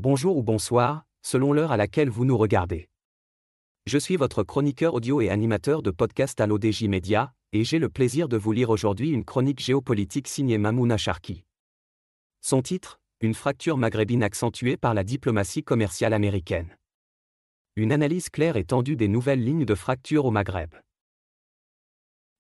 Bonjour ou bonsoir, selon l'heure à laquelle vous nous regardez. Je suis votre chroniqueur audio et animateur de podcast à l'ODJ Média, et j'ai le plaisir de vous lire aujourd'hui une chronique géopolitique signée Mamouna Charki. Son titre, Une fracture maghrébine accentuée par la diplomatie commerciale américaine. Une analyse claire et tendue des nouvelles lignes de fracture au Maghreb.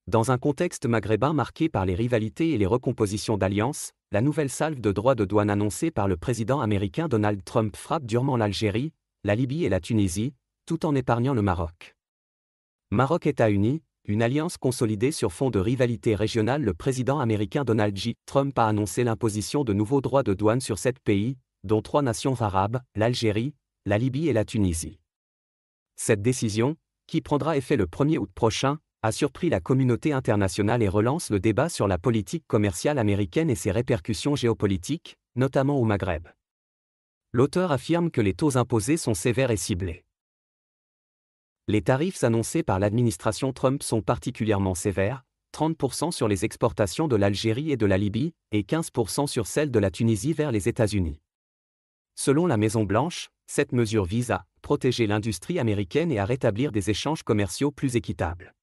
Dans un contexte maghrébin marqué par les rivalités et les recompositions d'alliances, la nouvelle salve de droits de douane annoncée par le président américain Donald Trump frappe durement l'Algérie, la Libye et la Tunisie, tout en épargnant le Maroc. Maroc-États unis, une alliance consolidée sur fond de rivalité régionale. Le président américain Donald J. Trump a annoncé l'imposition de nouveaux droits de douane sur 7 pays, dont 3 nations arabes, l'Algérie, la Libye et la Tunisie. Cette décision, qui prendra effet le 1er août prochain, a surpris la communauté internationale et relance le débat sur la politique commerciale américaine et ses répercussions géopolitiques, notamment au Maghreb. L'auteur affirme que les taux imposés sont sévères et ciblés. Les tarifs annoncés par l'administration Trump sont particulièrement sévères, 30% sur les exportations de l'Algérie et de la Libye, et 15% sur celles de la Tunisie vers les États-Unis. Selon la Maison-Blanche, cette mesure vise à protéger l'industrie américaine et à rétablir des échanges commerciaux plus équitables.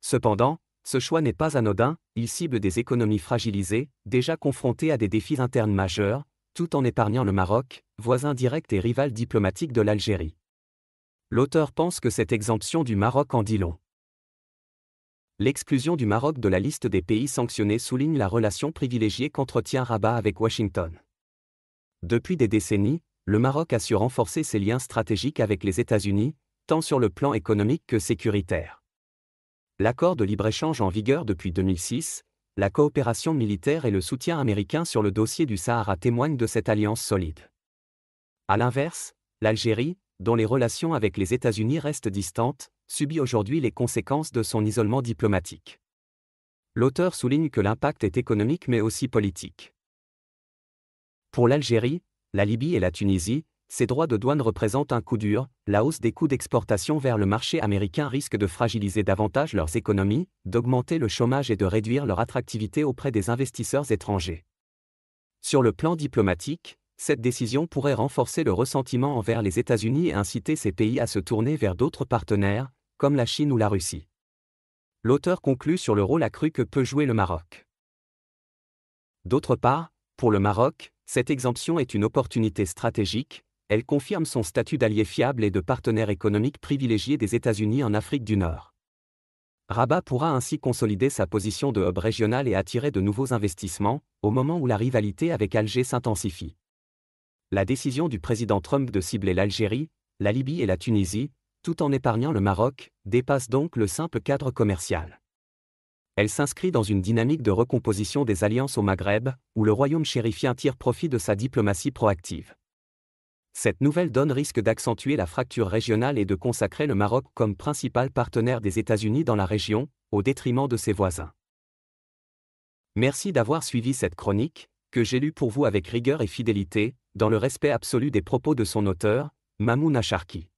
Cependant, ce choix n'est pas anodin, il cible des économies fragilisées, déjà confrontées à des défis internes majeurs, tout en épargnant le Maroc, voisin direct et rival diplomatique de l'Algérie. L'auteur pense que cette exemption du Maroc en dit long. L'exclusion du Maroc de la liste des pays sanctionnés souligne la relation privilégiée qu'entretient Rabat avec Washington. Depuis des décennies, le Maroc a su renforcer ses liens stratégiques avec les États-Unis, tant sur le plan économique que sécuritaire. L'accord de libre-échange en vigueur depuis 2006, la coopération militaire et le soutien américain sur le dossier du Sahara témoignent de cette alliance solide. À l'inverse, l'Algérie, dont les relations avec les États-Unis restent distantes, subit aujourd'hui les conséquences de son isolement diplomatique. L'auteur souligne que l'impact est économique mais aussi politique. Pour l'Algérie, la Libye et la Tunisie, ces droits de douane représentent un coup dur. La hausse des coûts d'exportation vers le marché américain risque de fragiliser davantage leurs économies, d'augmenter le chômage et de réduire leur attractivité auprès des investisseurs étrangers. Sur le plan diplomatique, cette décision pourrait renforcer le ressentiment envers les États-Unis et inciter ces pays à se tourner vers d'autres partenaires, comme la Chine ou la Russie. L'auteur conclut sur le rôle accru que peut jouer le Maroc. D'autre part, pour le Maroc, cette exemption est une opportunité stratégique. Elle confirme son statut d'allié fiable et de partenaire économique privilégié des États-Unis en Afrique du Nord. Rabat pourra ainsi consolider sa position de hub régional et attirer de nouveaux investissements, au moment où la rivalité avec Alger s'intensifie. La décision du président Trump de cibler l'Algérie, la Libye et la Tunisie, tout en épargnant le Maroc, dépasse donc le simple cadre commercial. Elle s'inscrit dans une dynamique de recomposition des alliances au Maghreb, où le royaume chérifien tire profit de sa diplomatie proactive. Cette nouvelle donne risque d'accentuer la fracture régionale et de consacrer le Maroc comme principal partenaire des États-Unis dans la région, au détriment de ses voisins. Merci d'avoir suivi cette chronique, que j'ai lue pour vous avec rigueur et fidélité, dans le respect absolu des propos de son auteur, Mamouna Charki.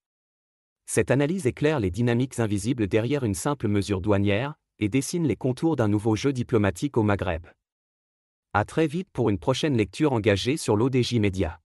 Cette analyse éclaire les dynamiques invisibles derrière une simple mesure douanière, et dessine les contours d'un nouveau jeu diplomatique au Maghreb. À très vite pour une prochaine lecture engagée sur l'ODJ Média.